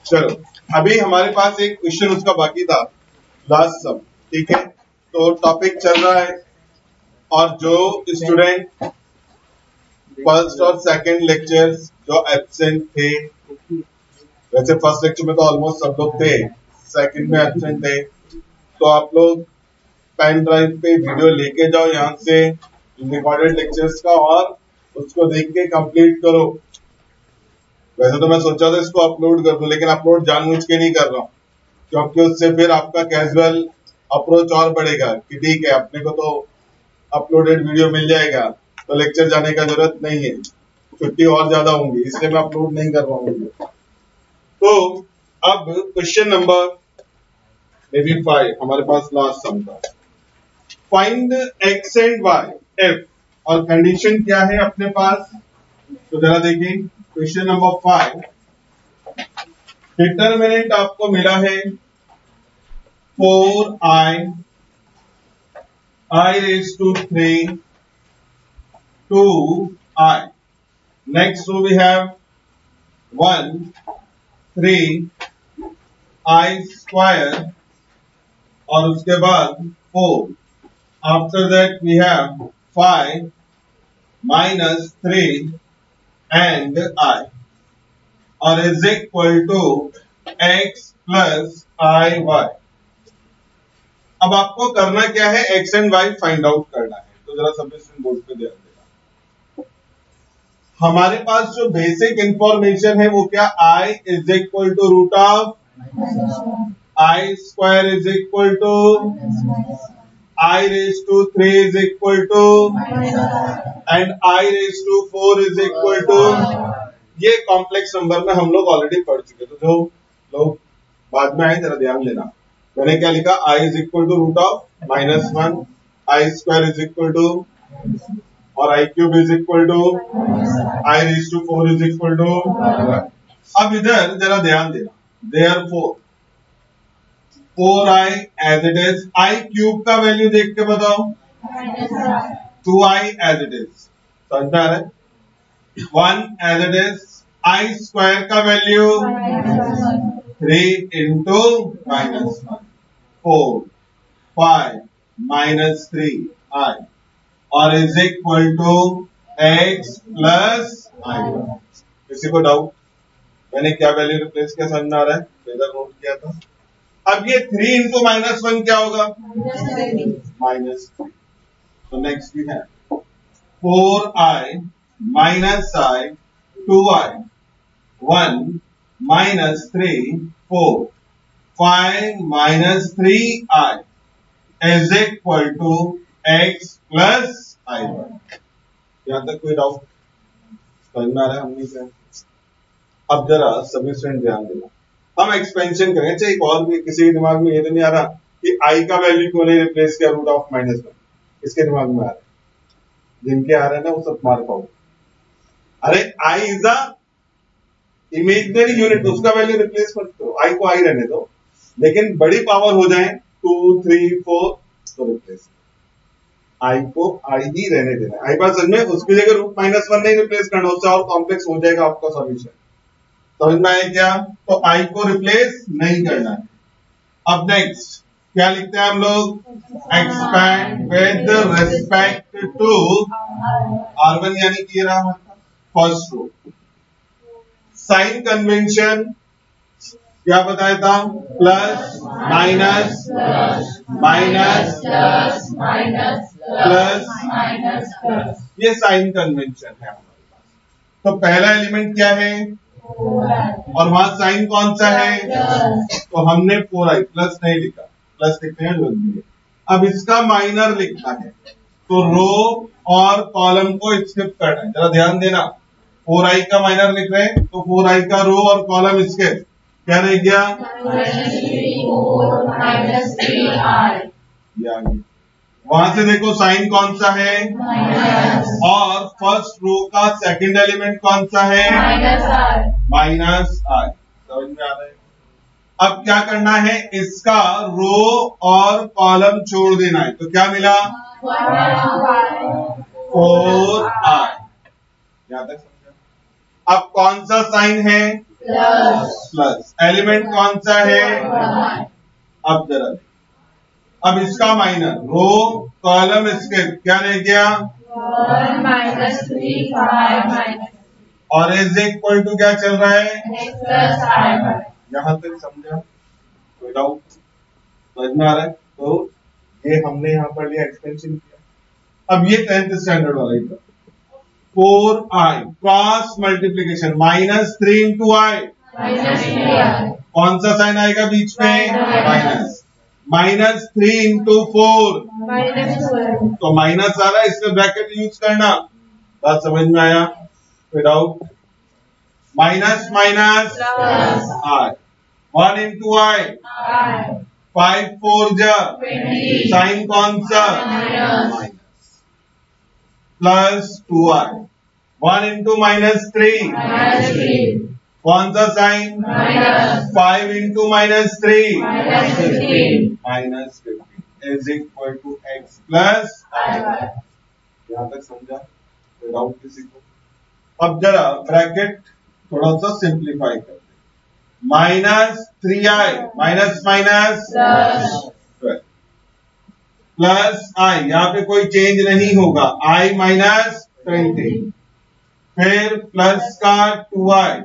चलो, अभी हमारे पास एक क्वेश्चन उसका बाकी था, लास्ट सम। ठीक है, तो टॉपिक चल रहा है और जो स्टूडेंट फर्स्ट और सेकंड लेक्चर्स जो एब्सेंट थे, वैसे फर्स्ट लेक्चर में तो ऑलमोस्ट सब लोग थे, सेकंड में एब्सेंट थे, तो आप लोग पेन ड्राइव पे वीडियो लेके जाओ यहाँ से रिकॉर्डेड लेक्चर्स का और उसको देख के कंप्लीट करो। वैसे तो मैं सोचा था इसको अपलोड कर दूं, लेकिन अपलोड जानबूझ के नहीं कर रहा हूँ, क्योंकि उससे फिर आपका कैजुअल अप्रोच और बढ़ेगा कि ठीक है अपने को तो अपलोडेड वीडियो मिल जाएगा तो लेक्चर जाने का जरूरत नहीं है, छुट्टी और ज्यादा होंगी, इसलिए मैं अपलोड नहीं कर रहा हूँ वीडियो। तो अब क्वेश्चन नंबर मे बी 5 हमारे पास लास्ट सम था। Find x and y f, और कंडीशन क्या है अपने पास, तो जरा देखिए क्वेश्चन नंबर 5। डिटरमिनेंट आपको मिला है 4i i raised to 3 2i. Next row we have 1 3 i square और उसके बाद 4. After that we have 5 minus 3 and I, और is equal to x plus iy. अब आपको करना क्या है, x and y find out करना है। तो जरा सबमिशन बोर्ड पे ध्यान देना। हमारे पास जो बेसिक इंफॉर्मेशन है वो क्या, i is equal to root of i square is equal to i raise to 3 is equal to and i raise to 4 is equal to. ये कॉम्प्लेक्स नंबर में हम लोग ऑलरेडी पढ़ चुके, तो जो लोग बाद में आए जरा ध्यान देना। मैंने क्या लिखा, i is equal to root of -1, i square is equal to और i cube is equal to i raise to 4 is equal to. अब इधर जरा ध्यान देना, therefore 4i as it is, i cube का वैल्यू देख के बताओ, 2i एज इट इज, समझ में आ रहा है, 1 as it is, i square का वैल्यू 3 इंटू -1, 4 5 minus 3i और is equal to x plus i। किसी को डाउट, मैंने क्या वैल्यू रिप्लेस किया, समझ में आ रहा है, इधर नोट किया था। अब ये 3 इंटू -1 क्या होगा, -3। तो नेक्स्ट भी है 4i minus i 2i 1 minus 3 4 5 minus 3i is equal to x plus i। यहां तक कोई डाउट, समझ में आ रहा है हमने क्या। अब जरा सभी स्टूडेंट ध्यान देना, हम एक्सपेंशन करें, चाहे एक और भी किसी के दिमाग में ये तो नहीं आ रहा कि i का वैल्यू क्यों नहीं रिप्लेस किया रूट ऑफ -1, इसके दिमाग में आ रहा है, जिनके आ रहे हैं ना वो सब मार पाओ। अरे i is a imaginary unit, उसका वैल्यू रिप्लेस मत करो, i को i रहने दो, लेकिन बड़ी पावर हो जाए 2 3 4 तो रिप्लेस, i को i ही रहने देना। i बात समझ में, उसकी जगह रूट -1 नहीं रिप्लेस करना, उससे और कॉम्प्लेक्स हो जाएगा आपका सॉल्यूशन। समझ में आया क्या, तो i को रिप्लेस नहीं करना है। अब नेक्स्ट क्या लिखते हैं हम लोग, expand with respect to r1, यानी कि ये रहा हमारा फर्स्ट रो। साइन कन्वेंशन क्या बताया था, प्लस माइनस माइनस प्लस, ये साइन कन्वेंशन है हमारे पास। तो पहला एलिमेंट क्या है और वहां साइन कौन सा है, तो हमने 4i प्लस नहीं लिखा, प्लस लिखते हैं जल्दी। अब इसका माइनर लिखना है, तो रो और कॉलम को स्किप करना है, जरा ध्यान देना। 4i का माइनर लिख रहे हैं तो 4i का रो और कॉलम इसके क्या रह गया, वहां से देखो साइन कौन सा है और फर्स्ट रो का सेकंड एलिमेंट कौन सा है, -i। समझ में आ रहा है। अब क्या करना है, इसका रो और कॉलम छोड़ देना है, तो क्या मिला 4i, यहां तक समझा। अब कौन सा साइन है, प्लस एलिमेंट कौन सा है? अब जरा अब इसका माइनस रो कॉलम इसके क्या ले गया? 1 minus 3 5 और इज इक्वल टू क्या चल रहा है? x plus I. यहां तक समझा? कोई डाउट? समझ में आ रहा है? तो ये हमने यहाँ पर लिया, एक्सपेंशन किया। अब ये 10th स्टैंडर्ड वाला ही था। 4i cross multiplication -3 into i, कौन सा साइन आएगा बीच में? माइनस। -3 into 4, तो माइनस आ रहा है, इसमें ब्रैकेट यूज करना। बात समझ में आया? Without minus minus i, 1 into i, 5 4 जा, साइन कौन सा? माइनस। प्लस 2i, 1 into -3, कौन सा sign? 5 into -3, -15 is equal to x plus i. यहां तक समझा? विदाउट किसी को। अब जरा ब्रैकेट थोड़ा सा सिंप्लीफाई करते हैं। -3i minus minus plus i, यहाँ पे कोई चेंज नहीं होगा, i -20, फिर प्लस का 2i,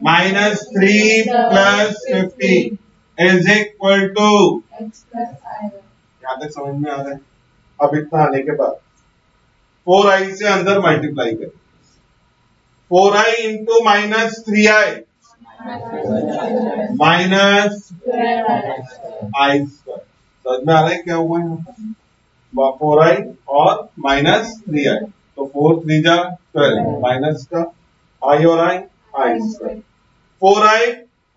-3 plus 15 is equal to, यहाँ तक समझ में आ रहा है? अब इतना आने के बाद 4i से अंदर मल्टीप्लाई करें, 4i into -3i minus i square. समझ में आ रहा है क्या हुआ यहाँ पर? 4i और -3i, तो 4 3 जा 12, माइनस का i और i स्क्वायर। 4i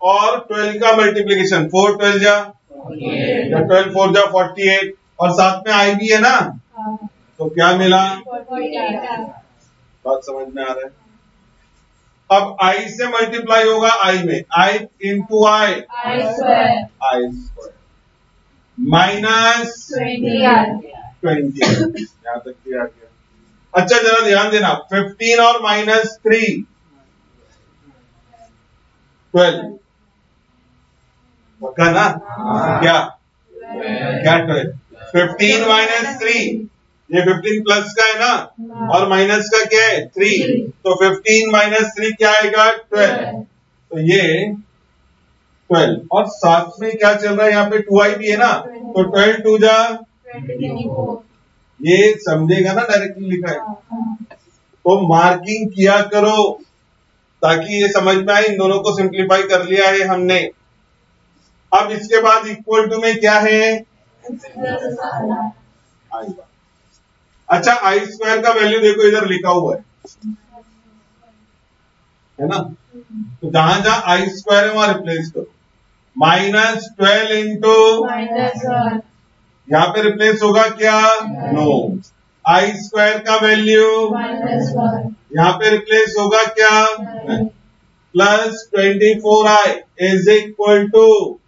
और 12 का मल्टीप्लीकेशन, 4 12 जा, या 12 4 जा 48, और साथ में i भी है ना, तो क्या मिला? बात समझ में आ रहा है? अब i से मल्टीप्लाई होगा i में, i into i square minus 20, यहां तक किया गया। अच्छा जरा ध्यान देना, 15 और -3 12, पक्का ना? क्या क्या 12? 15 -3, ये 15 प्लस का है ना, और माइनस का क्या है? 3, तो 15 -3 क्या आएगा? 12, तो ये 12, और साथ में क्या चल रहा है यहाँ पे? 2i भी है ना, तो 12 2 जा, ये समझेगा ना, डायरेक्टली लिखा है तो मार्किंग किया करो ताकि ये समझ में आए। इन दोनों को सिंप्लीफाई कर लिया है हमने। अब इसके बाद इक्वल टू में क्या है? i। अच्छा i स्क्वायर का वैल्यू देखो इधर लिखा हुआ है ना, तो जहां जहां i स्क्वायर है वहां रिप्लेस करो। -12 इंटू, यहाँ पे रिप्लेस होगा क्या? नो। i स्क्वायर का वैल्यू यहाँ पे रिप्लेस होगा क्या? Plus 24i is equal to,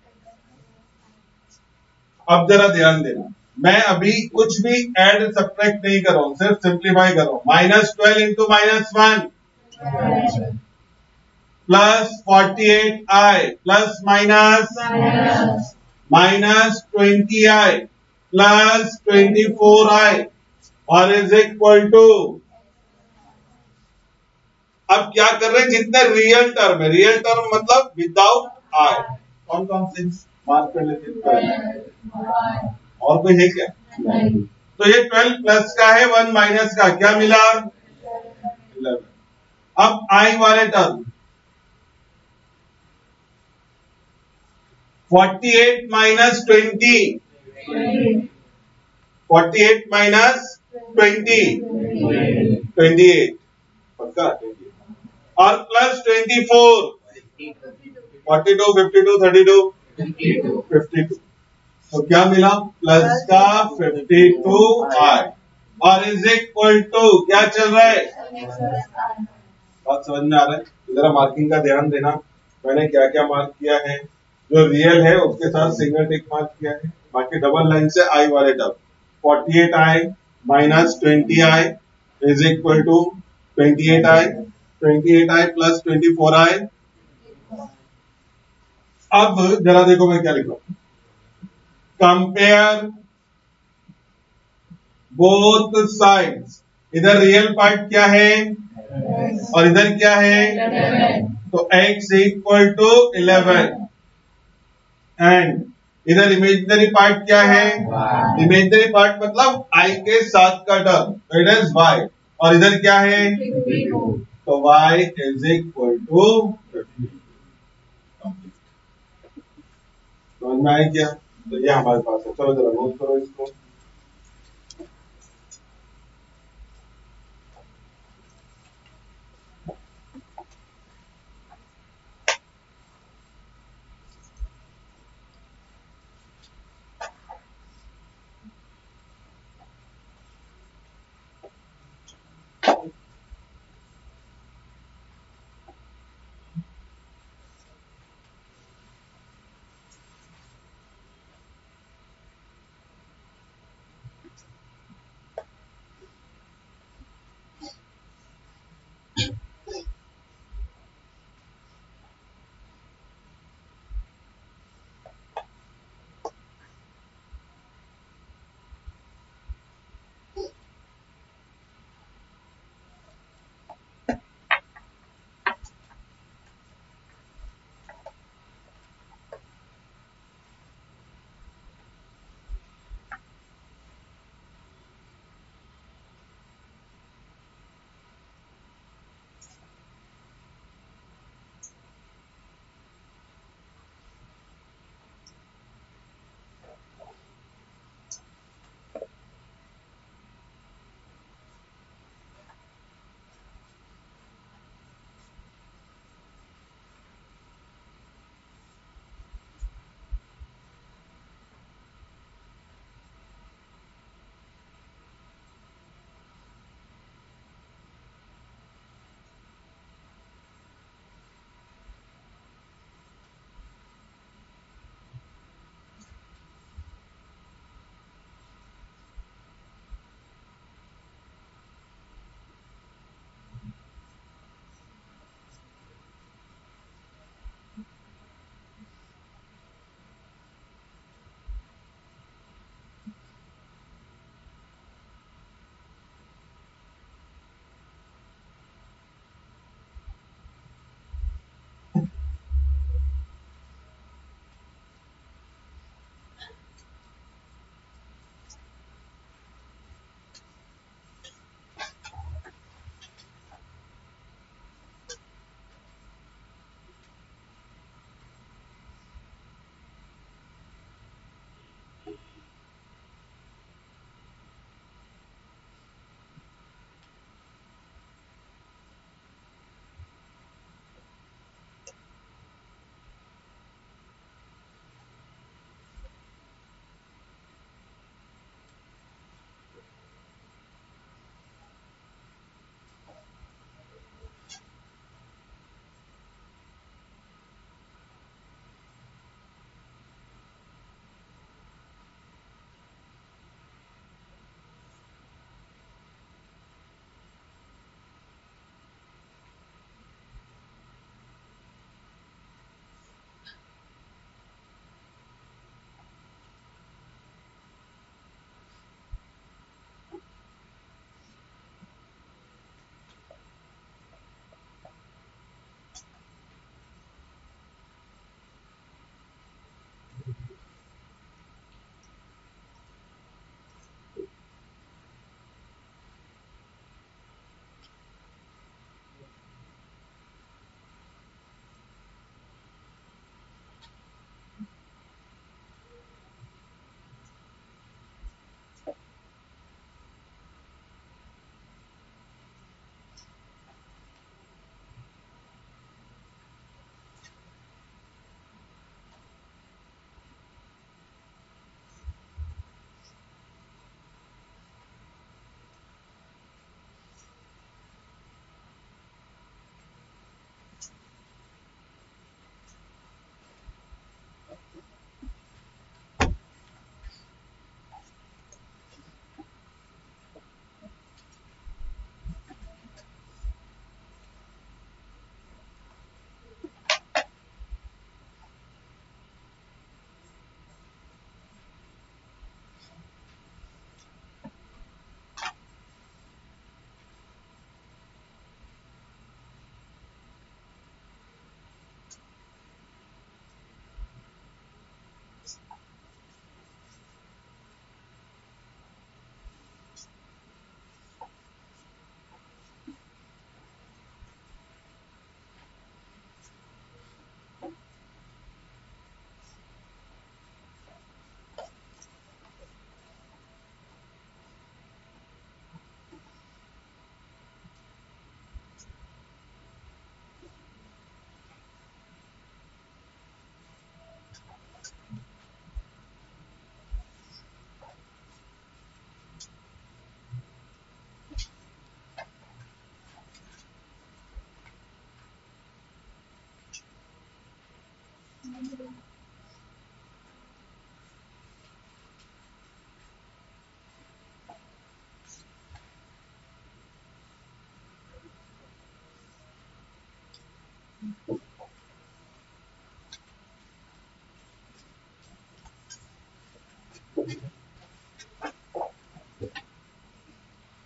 अब जरा ध्यान देना, मैं अभी कुछ भी ऐड सब्ट्रैक्ट नहीं कर रहा हूं, सिर्फ सिंप्लीफाई कर रहा हूं। -12 into -1 plus 48i plus minus 20i plus 24i और इज इक्वल टू, अब क्या कर रहे हैं? जितने रियल टर्म है, रियल टर्म मतलब विदाउट i, कौन कौन से मार्क कर लेते हैं? और कोई है क्या? तो ये 12 प्लस का है, 1 माइनस का, क्या मिला? 11। अब i वाले टर्म 48 माइनस 20, 48 माइनस 20, 28, पक्का 28, और प्लस 24, 42 52 32 52, तो क्या मिला? प्लस का 52i और इज इक्वल टू, क्या चल रहा है? बात समझ में आ रहा है? जरा मार्किंग का ध्यान देना, मैंने क्या क्या मार्क किया है। जो रियल है उसके साथ सिंगल टिक मार्क किया है, बाकी डबल लाइन से i वाले term 48i minus 20i is equal to 28i, 28i plus 24i अब जरा देखो मैं क्या लिख रहा हूं, कंपेयर बोथ साइड्स। इधर रियल पार्ट क्या है और इधर क्या है, 11. तो x इक्वल टू 11 एंड इधर इमेजिनरी पार्ट क्या है, Y. इमेजिनरी पार्ट मतलब i के साथ का टर्म, तो इट इज y और इधर क्या है, 52. तो y इज इक्वल टू 50। समझ में आया क्या, तो ये हमारे पास है। चलो जरा नोट करो इसको।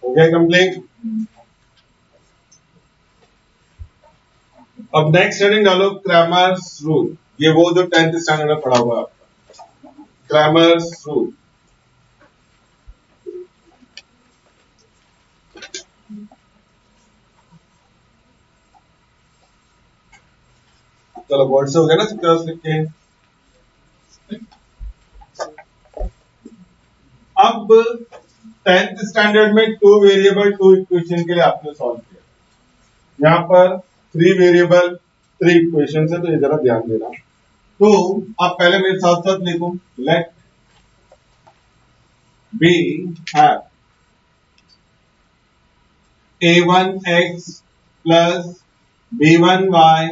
हो गया कंप्लीट। अब नेक्स्ट हेडिंग डालो क्रैमर्स रूल। ये वो जो 10th स्टैंडर्ड में पढ़ा हुआ है आपका क्रैमर्स रूल। चलो वर्ड से हो गया ना सब लिख के। अब 10th स्टैंडर्ड में 2 वेरिएबल 2 इक्वेशन के लिए आपने सॉल्व किया। यहाँ पर 3 वेरिएबल 3 इक्वेशन है, तो ये जरा ध्यान देना। तो आप पहले मेरे साथ साथ लिखो let be have a1x plus b1y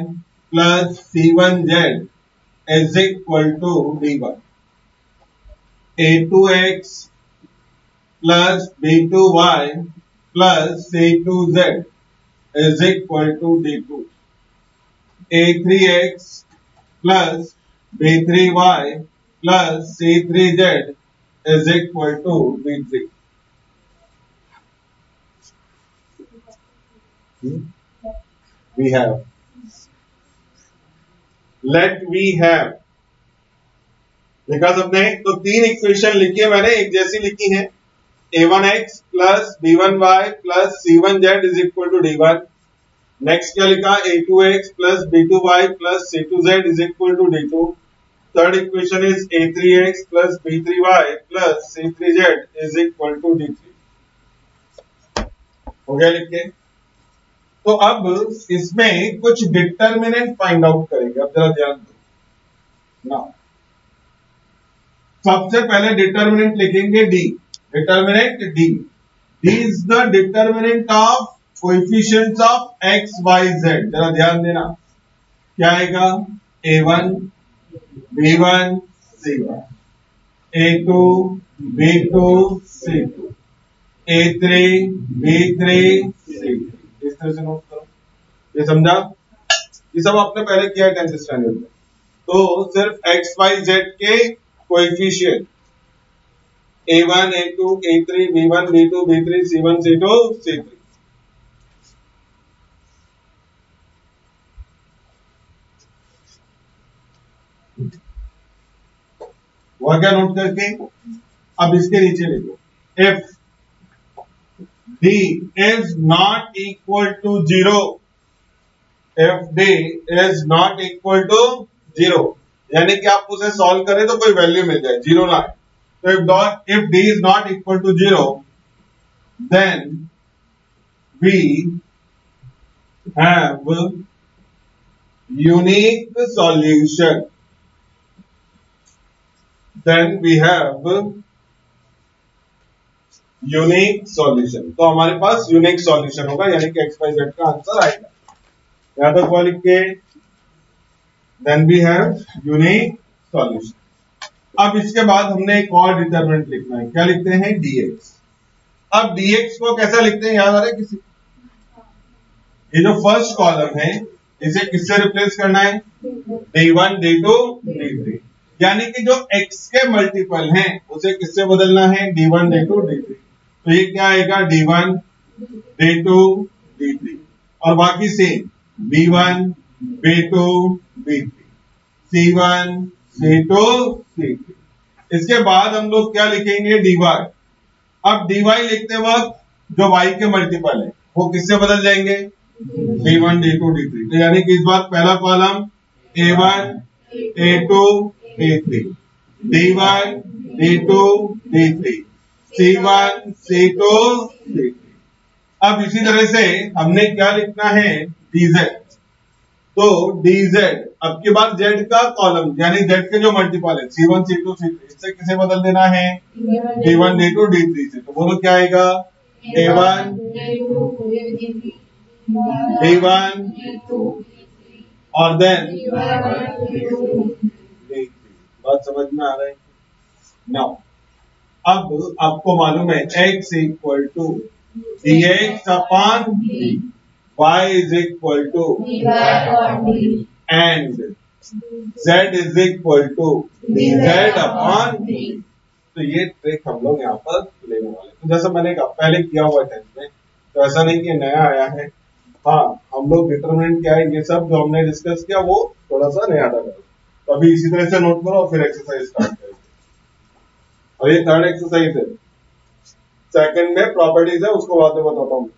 plus c1z is equal to d1, a2x plus b2y plus c2z is equal to d2, a3x plus b3y plus c3z is equal to d3. We have let we have लिखा सबने। तो 3 equation लिखी है मैंने, एक जैसी लिखी है। a1x plus b1y plus c1z is equal to d1। Next क्या लिखा a2x plus b2y plus c2z is equal to d2। Third equation is a3x plus b3y plus c3z is equal to d3। हो गया लिख के। तो अब इसमें कुछ डिटर्मिनेंट फाइंड आउट करेंगे। अब जरा ध्यान दो ना, सबसे पहले डिटर्मिनेंट लिखेंगे D. Determinant D, D is the determinant of coefficients of x y z. जरा ध्यान देना, क्या आएगा a1 b1 c1, a2 b2 c2, a3 b3 c3। इस तरह से नोट करो। ये समझा? ये सब आपने पहले किया है 10th स्टैंडर्ड में। तो सिर्फ एक्स वाई जेड के coefficient a1 a2 a3 b1 b2 b3 c1 c2 c3। वह क्या नोट करके अब इसके नीचे लिखो if d is not equal to 0, if d is not equal to 0 यानी कि आप उसे सॉल्व करें तो कोई वैल्यू मिल जाए, 0 ना आए। तो if d is not equal to 0 then we have unique solution, then we have unique solution. तो हमारे पास यूनिक सॉल्यूशन होगा, यानी कि एक्स वाई जेड का आंसर आएगा। यहां तक वो लिख के then we have unique solution. अब इसके बाद हमने एक और डिटरमिनेंट लिखना है। क्या लिखते हैं dx। अब dx को कैसा लिखते हैं, याद आ रहा है किसी? ये जो फर्स्ट कॉलम है इसे किससे रिप्लेस करना है, d1 d2 d3, यानी कि जो x के मल्टीपल हैं उसे किससे बदलना है, d1 d2 d3। तो ये क्या आएगा d1 d2 d3 और बाकी same b1 b2 b3 c1 c2 c3। इसके बाद हम लोग क्या लिखेंगे dy। अब dy लिखते वक्त जो y के मल्टीपल है वो किससे बदल जाएंगे, d1 d2 d3। तो यानी कि इस बार पहला column a1 a2 a3 d1 d2 d3 c1 c2 c3। अब इसी तरह से हमने क्या लिखना है dz। तो dz अब के बाद z का कॉलम यानी z के जो मल्टीपल है c1 c2 c3 इससे किसे बदल देना है, d1 d2 d3 से। तो बोलो क्या आएगा a1 d1 और देन d3। बात समझ में आ रहा है? नाउ अब आपको मालूम है x equal to dx upon d। y is equal to dy upon dt. and z is equal to dz upon d। तो ये ट्रिक हम लोग यहाँ पर लेने वाले हैं। तो जैसा मैंने पहले किया हुआ है 10th में, तो ऐसा नहीं कि नया आया है। हाँ, हम लोग डिटरमिनेंट क्या है ये सब जो हमने डिस्कस किया वो थोड़ा सा नया डाला। तो अभी इसी तरह से नोट करो और फिर एक्सरसाइज स्टार्ट करेंगे। और ये थर्ड एक्सरसाइज है, सेकंड में प्रॉपर्टीज है, उसको बाद में बताता हूँ।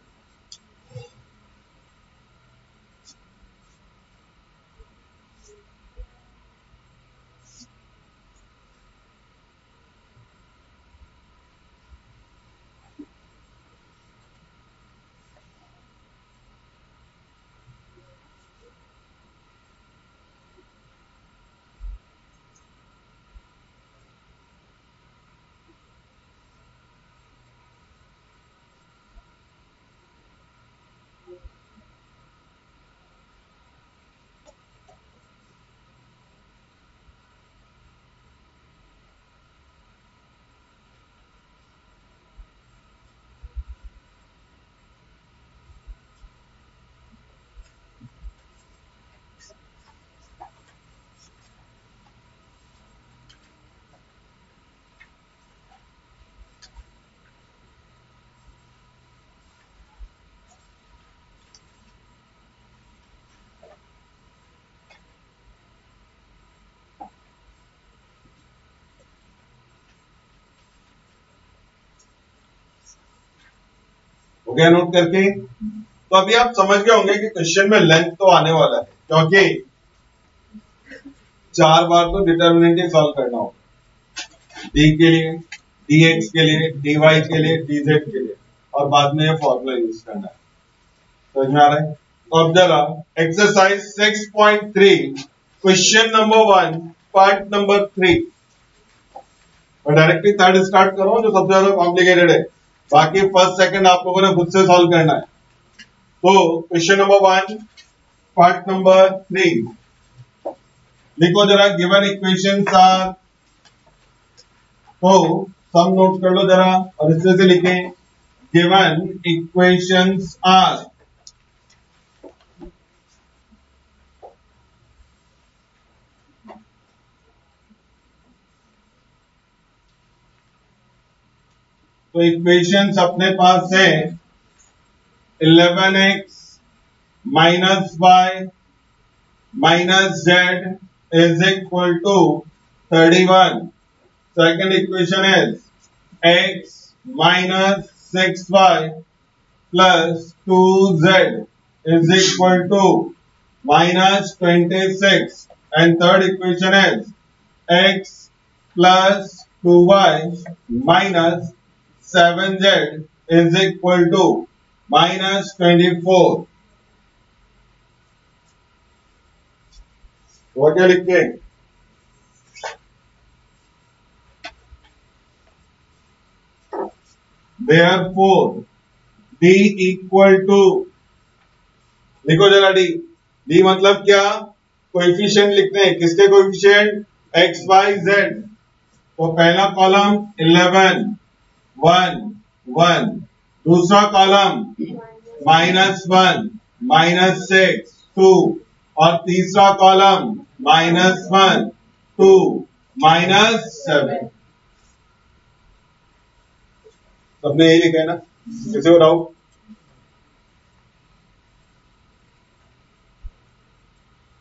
हो गया नोट करके? तो अभी आप समझ गए होंगे कि क्वेश्चन में लेंथ तो आने वाला है, क्योंकि 4 बार तो डिटरमिनेंट ही सॉल्व करना होगा। डी के लिए, dx के लिए, dy के लिए, dz के लिए, और बाद में ये फॉर्मूला यूज करना है। समझ में आ रहा है? तो अब जरा exercise 6.3 question number 1 part number 3। और डायरेक्टली थर्ड स्टार्ट कर रहा हूं जो सबसे ज्यादा कॉम्प्लिकेटेड है, बाकी फर्स्ट सेकंड आप लोगों ने खुद से सॉल्व करना है। तो क्वेश्चन नंबर 1 पार्ट नंबर 3 लिखो जरा। गिवन इक्वेशंस आर, तो सम नोट कर लो जरा और इस तरह से लिखें, गिवन इक्वेशंस आर। तो इक्वेशंस अपने पास है 11x minus y minus z is equal to 31। Second equation is x minus 6y plus 2z is equal to minus 26, and third equation is x plus 2y minus 7z is equal to minus 24। वो क्या लिखे? Therefore d equal to, लिखो जरा D. D मतलब क्या? Coefficient लिखते हैं। किसके कोएफिशिएंट? X y Z. तो पहला कॉलम 11 1 1, दूसरा कॉलम -1 -6 2, और तीसरा कॉलम -1 2 -7। सबने यही लिखा है ना? किसी को डाउट?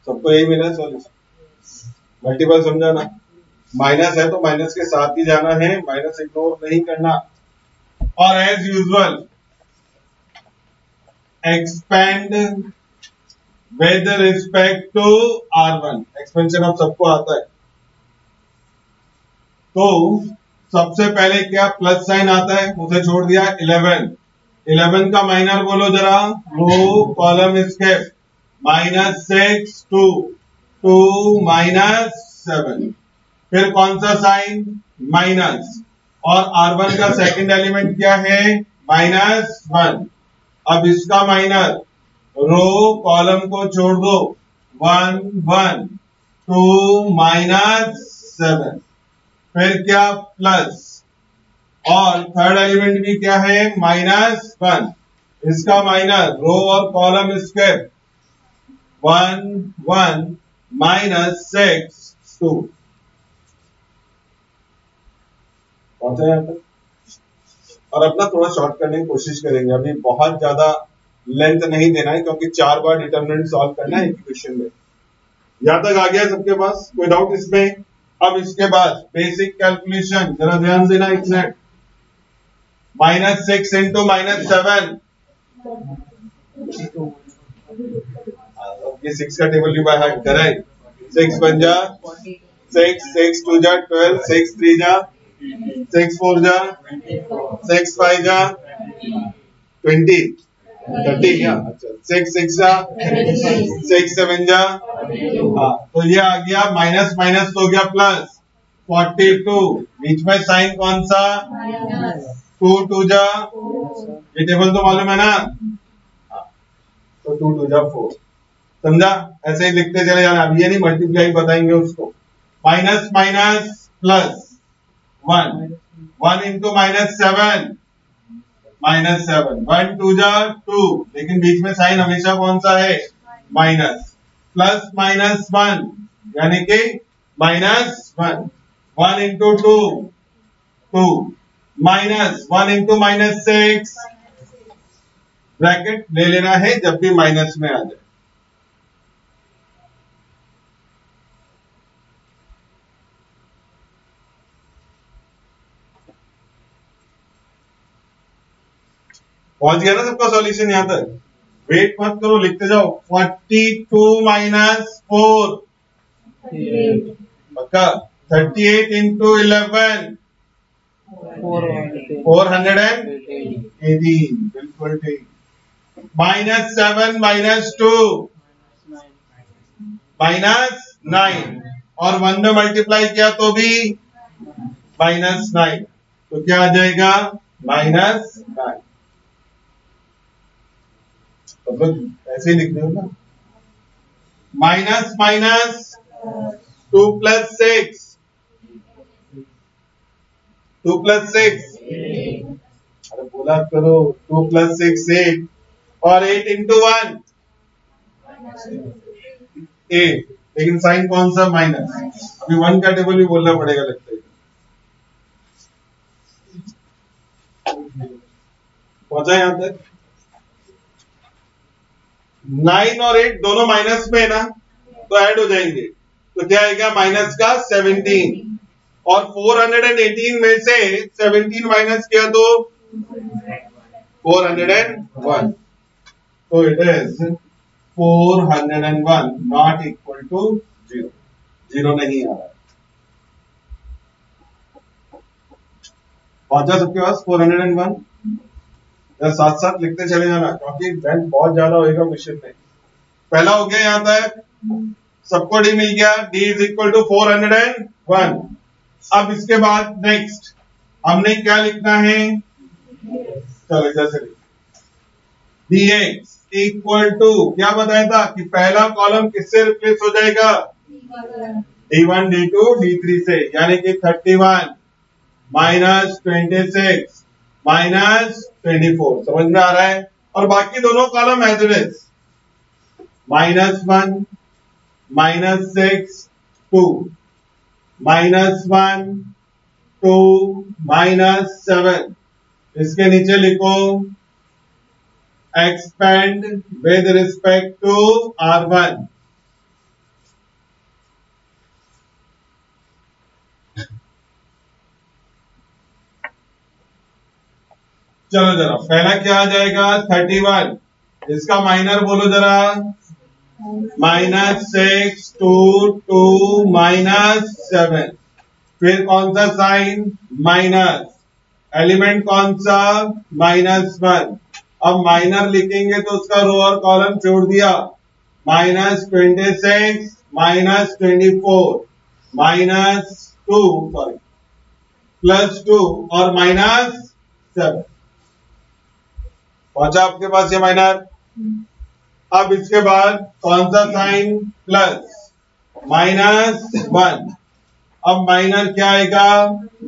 सबको यही मिला सॉल्यूशन। मल्टीपल समझाना, माइनस है तो माइनस के साथ ही जाना है, माइनस इग्नोर नहीं करना। और as usual expand with respect to R1। Expansion अब सबको आता है। तो सबसे पहले क्या प्लस साइन आता है, उसे छोड़ दिया। 11 का माइनर बोलो जरा। रो कॉलम स्केप -6 2 2 -7। फिर कौन सा साइन? माइनस। और R1 का सेकंड एलिमेंट क्या है? -1। अब इसका माइनर, रो कॉलम को छोड़ दो, 1 1 2 -7। फिर क्या? प्लस। और थर्ड एलिमेंट भी क्या है? -1। इसका माइनस रो और कॉलम स्क्वायर 1 1 माइनस 6 2 पहुंचा यहाँ तक। और अपना थोड़ा शॉर्ट करने की कोशिश करेंगे, अभी बहुत ज्यादा लेंथ नहीं देना है क्योंकि 4 बार डिटरमिनेंट सॉल्व करना है एक क्वेश्चन में। यहां तक आ गया सबके पास, कोई डाउट इसमें? अब इसके बाद बेसिक कैलकुलेशन जरा ध्यान देना। इसमें -6 इंटू -7, ये 6 का टेबल भी बाय हार्ट करें। 6 बन जा 6, 6 2 जा 12, 6 3 जा 6 4 जा 6 5 जा 20 30 क्या? अच्छा 6 6 जा 6 7 जा, हाँ तो ये आ गया माइनस माइनस तो हो गया प्लस 42। बीच में साइन कौन सा? 2 2 जा, ये टेबल तो मालूम है ना, तो 2 2 जा 4। समझा? ऐसे ही लिखते चले जाना, अब ये नहीं मल्टीप्लाई बताएंगे उसको। माइनस माइनस प्लस 1 1 इंटू -7 -7 1 2 जा 2, लेकिन बीच में साइन हमेशा कौन सा है? माइनस। प्लस -1 यानी कि -1 1 इंटू 2 2 -1 इंटू -6, ब्रैकेट ले लेना है जब भी माइनस में आ जाए। पहुंच गया ना सबका सॉल्यूशन यहां तक? वेट मत करो, लिखते जाओ। 42 माइनस 4 पक्का। 38 इंटू 11 418, बिल्कुल ठीक। -7 -2 -9, और 1 में मल्टीप्लाई किया तो भी -9, तो क्या आ जाएगा? -9। तो ऐसे ही लिख दो ना। माइनस माइनस 2 + 6 2 + 6, अरे बोला करो। 2 + 6 8, और 8 इंटू 1 8, लेकिन साइन कौन सा? माइनस। अभी 1 का टेबल भी बोलना पड़ेगा लगता है। पहुंचा यहां तक? 9 और 8 दोनों माइनस में है ना, तो ऐड हो जाएंगे, तो क्या आएगा? माइनस का 17, और 418 में से 17 माइनस किया तो 401, तो it is 401 not equal to 0, 0 नहीं आ रहा है। पहुंचा सबके पास 401? साथ साथ लिखते चले जाना क्योंकि लेंथ बहुत ज्यादा होगा क्वेश्चन में। पहला हो गया यहां तक, सबको डी मिल गया, d इज इक्वल टू 401। अब इसके बाद नेक्स्ट हमने क्या लिखना है? चलो जैसे dx इक्वल टू, क्या बताया था कि पहला कॉलम किससे रिप्लेस हो जाएगा? d1 d2 d3 से, यानी कि 31 -26 -24। समझ में आ रहा है? और बाकी दोनों कॉलम एज इट इज, -1 -6 2 -1 2 -7, इसके नीचे लिखो expand with respect to R1। चलो जरा पहला क्या आ जाएगा? 31, इसका माइनर बोलो जरा। -6 2 2 -7, फिर कौन सा साइन? माइनस। एलिमेंट कौन सा? -1। अब माइनर लिखेंगे तो उसका रो और कॉलम छोड़ दिया। -26 -24 -2, सॉरी +2 और -7। पहुंचा आपके पास ये माइनर? अब इसके बाद कौन सा साइन? प्लस -1। अब माइनर क्या आएगा?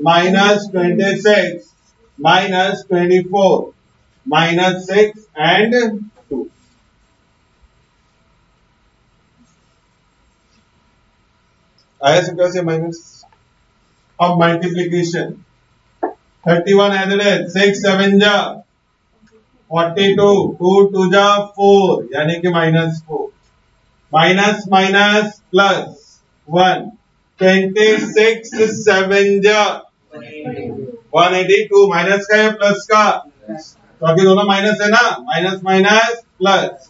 -26 -24 -6 and 2. आया सब कैसे माइनस? अब मल्टीप्लीकेशन 31 एज इट इज 6 7 जा 42 2 2 जा 4 यानी कि -4 माइनस माइनस प्लस 1 26 7 जा 182 माइनस का है प्लस का तो अभी दोनों माइनस है ना माइनस माइनस प्लस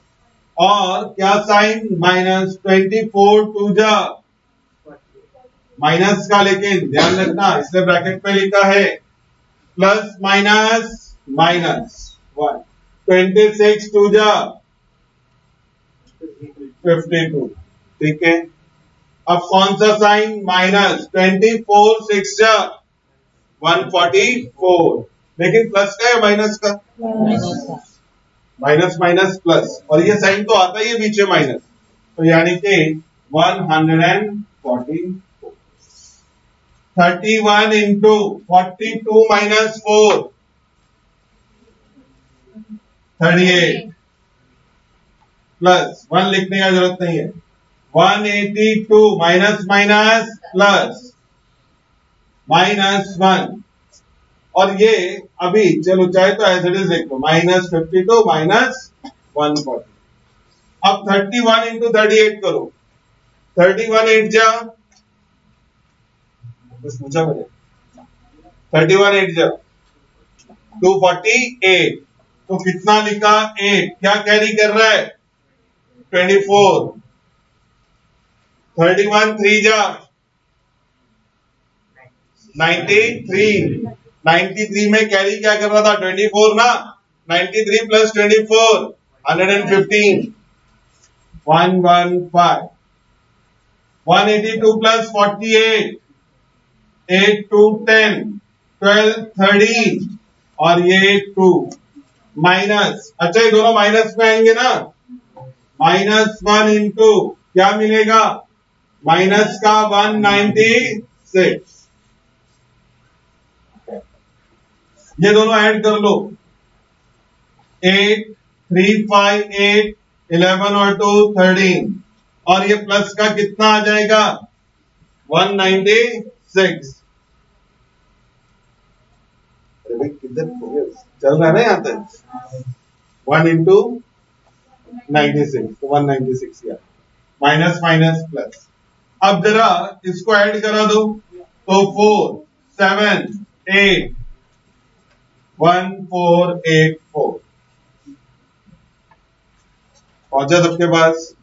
और क्या साइन -24 2 जा माइनस का लेकिन ध्यान रखना इसलिए ब्रैकेट पे लिखा है प्लस माइनस माइनस 1 26 2 जा 52 ठीक है अब कौन सा साइन -24 6 जा 144 लेकिन प्लस का है माइनस का माइनस माइनस प्लस और ये साइन तो आता ही है बीच में माइनस तो यानी कि 144 31 into 42 minus 4 38 प्लस 1 लिखने का जरूरत नहीं है 182 माइनस माइनस प्लस -1 और ये अभी चलो चाहे तो एज इट इज लिख लो -52 माइनस 140 अब 31 into 38 करो 31 8 जा कुछ पूछा मैंने 31 8 जा 248 तो कितना लिखा 8 क्या कैरी कर रहा है 24 31 3 जा 93 में कैरी क्या कर रहा था 24 ना 93 प्लस 24 115 115 182 प्लस 48 8 2 10 12 13 और ये 2 माइनस अच्छा ये दोनों माइनस में आएंगे ना -1 इंटू क्या मिलेगा माइनस का 196 ये दोनों ऐड कर लो 8 3 5 8 11 और 2 13 और ये प्लस का कितना आ जाएगा 196 अरे भाई किधर चल रहा है ना यहाँ तक 1 इंटू 96 तो 196 या माइनस माइनस प्लस अब जरा इसको ऐड करा दो तो 4 7 8 1484 पहुंचा सबके पास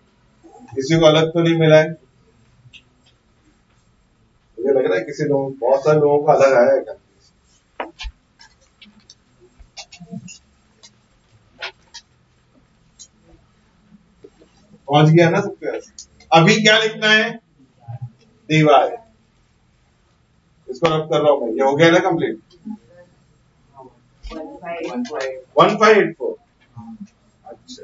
किसी को अलग तो नहीं मिला है मुझे लग रहा है किसी लोगों बहुत सारे लोगों को अलग आया है क्या पहुंच गया ना सबके पास अभी क्या लिखना है दीवार इसको रब कर रहा हूं मैं ये हो गया ना कंप्लीट 1584 अच्छा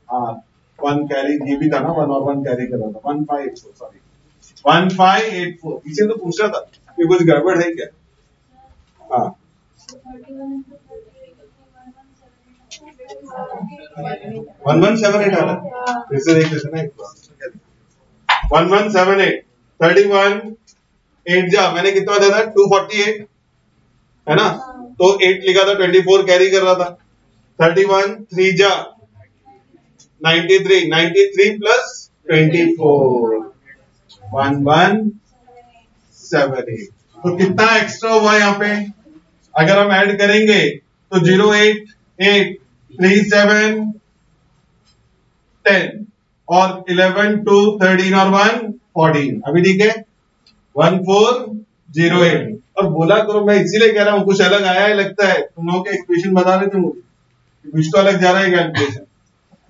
हाँ 1 कैरी ये भी था ना 1 और 1 कैरी कर रहा था 1584 सॉरी 1584 इसे तो पूछ रहा था कि कुछ गड़बड़ है क्या हाँ 1178 आ रहा है फिर से देख लेते ना एक बार 1178 31 8 जा मैंने कितना दिया था 248 है ना तो 8 लिखा था 24 कैरी कर रहा था 31 3 जा 93 प्लस 24 1178 तो कितना एक्स्ट्रा हुआ यहाँ पे अगर हम ऐड करेंगे तो 088 37 10 और 11 2 13 और 1 14 अभी ठीक है 1408 और बोला करो मैं इसीलिए कह रहा हूँ कुछ अलग आया है लगता है तुम लोगों के इक्वेशन बता रहे थे मुझे कुछ तो अलग जा रहा है कैलकुलेशन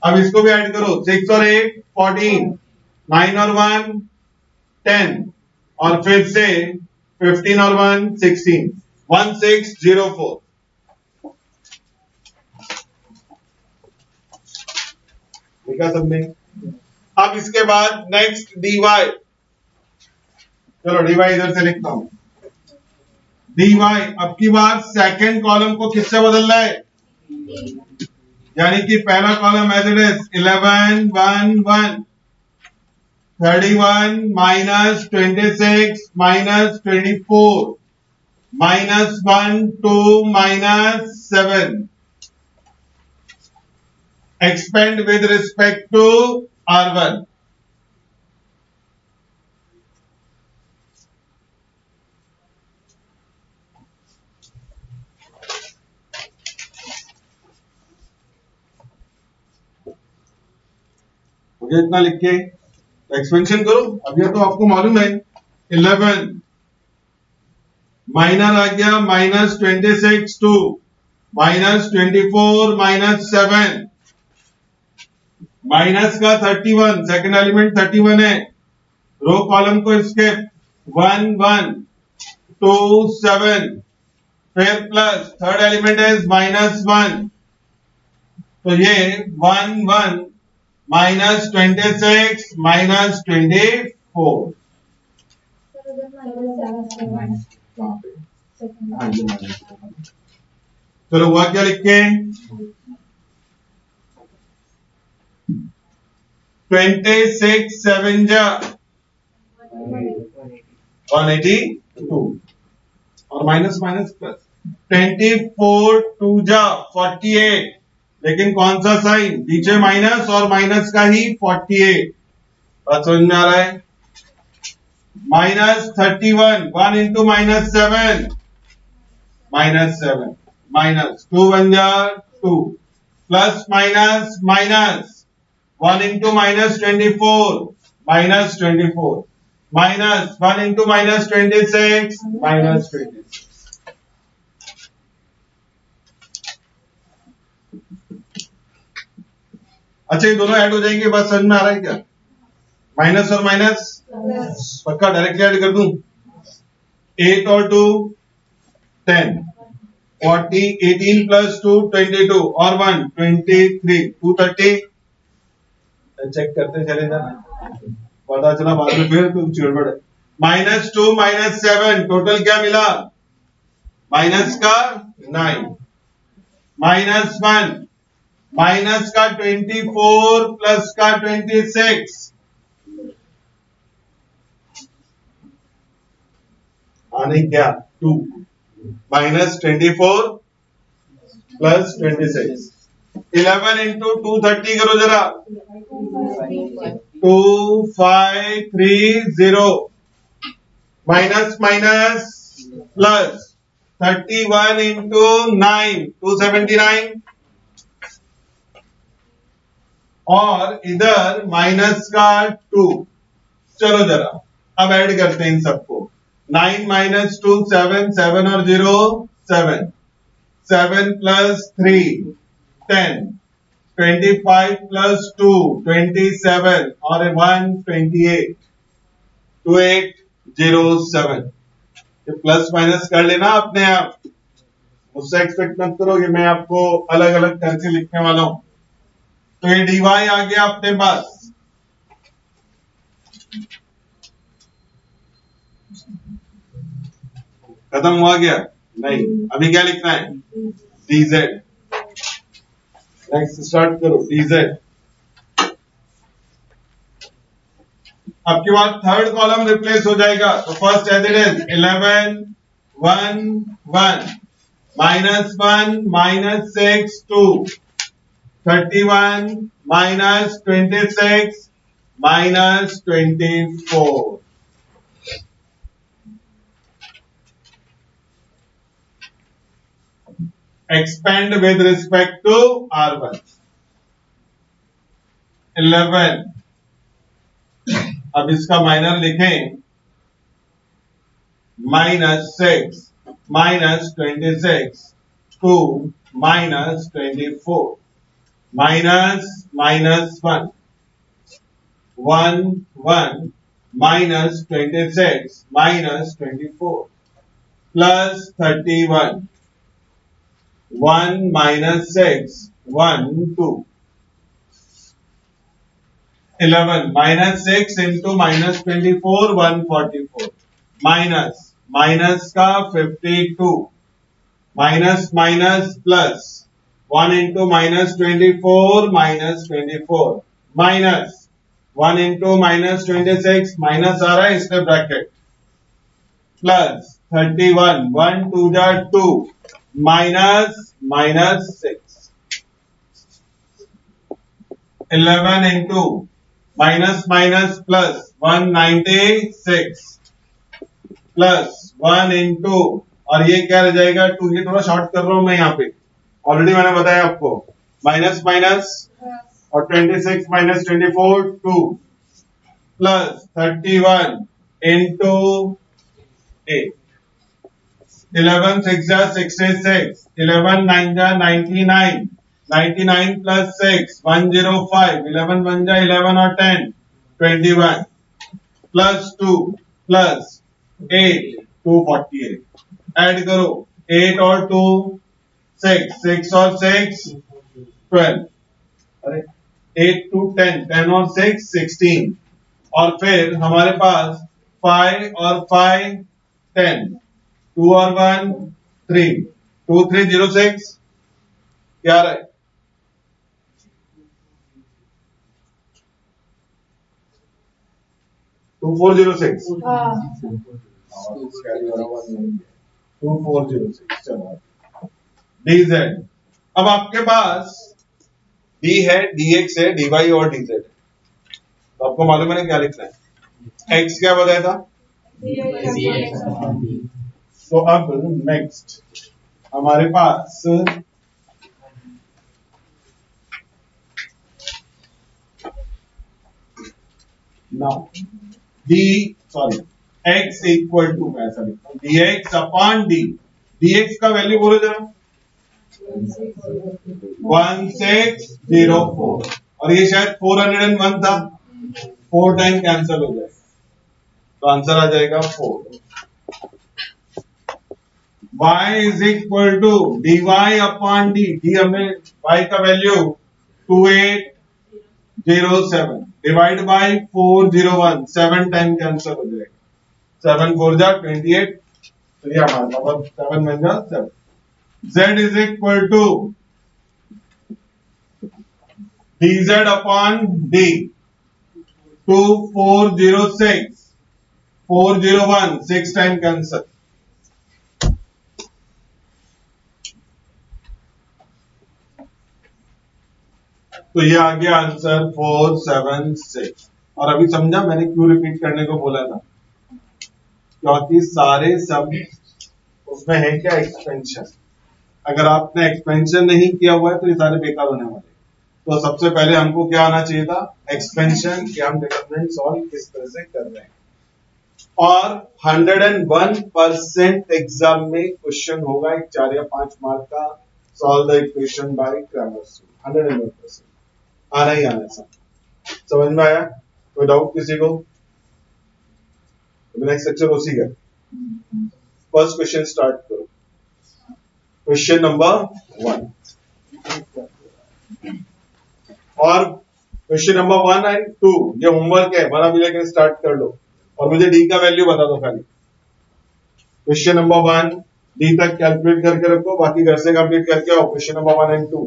अब इसको भी ऐड करो 6 और 8 14 9 और 1 10 और फिर से 15 और 1 16 1604 लिखा सबने अब इसके बाद नेक्स्ट डीवाई चलो डीवाई इधर से लिखता हूं डीवाई अब की बार सेकंड कॉलम को किससे बदलना है यानी कि पहला column as it is 11 1 1 31 minus 26 minus 24 minus 1 2 minus 7. Expand with respect to R1. मुझे इतना लिख के एक्सपेंशन करो। अब ये तो आपको मालूम है 11 माइनर आ गया माइनस 26 2 माइनस 24 माइनस 7 माइनस का 31 सेकंड एलिमेंट 31 है। रो कॉलम को स्किप 1 1 2 7 फिर प्लस थर्ड एलिमेंट है माइनस 1 तो ये 1 1 माइनस 26 माइनस 24 चलो हुआ क्या लिख के 26 7 जा 182 और माइनस माइनस प्लस 24 2 जा 48 लेकिन कौन सा साइन पीछे माइनस और माइनस का ही 48 बात समझ में आ रहा है minus 31 1 into minus 7 minus 7 minus 2 1 जा 2 plus minus minus 1 into minus 24 minus 24 minus 1 into minus 26 minus 26 अच्छा ये दोनों ऐड हो जाएंगे बात समझ में आ रहा है क्या माइनस और माइनस पक्का डायरेक्टली ऐड कर दूं 8 और 2 10 40 18 प्लस 2 22 और 1 23 230 चेक करते चले जाना पता चला बाद में फिर कुछ गड़बड़ है माइनस 2 माइनस 7 टोटल क्या मिला माइनस का 9 माइनस 1 माइनस का 24 प्लस का 26 आने क्या 2 माइनस 24 प्लस 26 11 इंटू 230 करो जरा 2530 माइनस माइनस प्लस 31 इंटू 9 279 और इधर माइनस का 2 चलो जरा अब ऐड करते हैं इन सबको 9 माइनस 2 7 7 और 0 7 7 प्लस 3 10 25 प्लस 2 27 और 1 28 2807 ये प्लस माइनस कर लेना अपने आप मुझसे एक्सपेक्ट मत करो कि मैं आपको अलग अलग करके लिखने वाला हूं तो ये dy आ गया अपने पास खत्म हुआ गया नहीं अभी क्या लिखना है dz नेक्स्ट स्टार्ट करो dz आपके बाद थर्ड कॉलम रिप्लेस हो जाएगा तो first as it is 11 1 1 minus 1 minus 6 2 31 minus 26 minus 24 expand with respect to R1 11 अब इसका माइनर लिखें minus 6 minus 26 2 minus 24 minus minus 1 1 1 minus 26 minus 24 plus 31 1 minus 6 1 2 11 minus 6 into minus 24 144 minus minus का 52 minus minus plus 1 into minus 24 minus 24 minus 1 into minus 26 minus आ रहा है इसमें bracket plus 31 1 2 जा 2 minus minus 6 11 into minus minus plus 196 plus 1 into और ये क्या रह जाएगा 2 ये थोड़ा शॉर्ट कर रहा हूं मैं यहाँ पे ऑलरेडी मैंने बताया आपको माइनस माइनस और 26 माइनस 24 2 प्लस 31 into 8 11 6 जा 66 11 9 जा 99 99 plus 6 105 11 1 जा 11 और 10 21 plus 2 plus 8 248 ऐड करो 8 और 2 6 6 और 6 12 अरे 8 to 10 10 और 6 16 और फिर हमारे पास 5 और 5 10 2 और 1 3 2 3 0 6 क्या रहा है 2406 2406 चलो dz अब आपके पास d है dx है dy और dz है तो आपको मालूम है ना क्या लिखना है x क्या बताया था तो अब नेक्स्ट हमारे पास नाउ x इक्वल टू मैं ऐसा लिखता हूं dx अपॉन d dx का वैल्यू बोलो जरा 1604 और ये शायद 401 था 4 टाइम कैंसिल हो जाएगा तो आंसर आ जाएगा 4 y is equal to dy upon d d हमने y का value 2807 divide by 401 7 time cancel हो जाएगा 7 4 जा 28 तो ये हमारा मतलब 7 बन जा 7 z is equal to dz upon d 2406 401 6 time cancel तो ये आ गया आंसर 476 और अभी समझा मैंने क्यों रिपीट करने को बोला था क्योंकि सारे सब उसमें है क्या एक्सपेंशन अगर आपने एक्सपेंशन नहीं किया हुआ है तो ये सारे बेकार होने वाले तो सबसे पहले हमको क्या आना चाहिए था एक्सपेंशन कि हम डिटरमिनेंट सॉल्व किस तरह से कर रहे हैं और 101% एग्जाम में क्वेश्चन होगा एक 4 या 5 मार्क का solve the equation by Cramer's 101% आना ही आना सब समझ में आया कोई डाउट किसी को नेक्स्ट लेक्चर उसी का फर्स्ट क्वेश्चन स्टार्ट करो क्वेश्चन नंबर 1 और क्वेश्चन नंबर 1 एंड 2 ये होमवर्क है बना भी लेकर स्टार्ट कर लो और मुझे डी का वैल्यू बता दो खाली क्वेश्चन नंबर 1 डी तक कैलकुलेट करके रखो बाकी घर से कंप्लीट करके आओ क्वेश्चन नंबर 1 एंड 2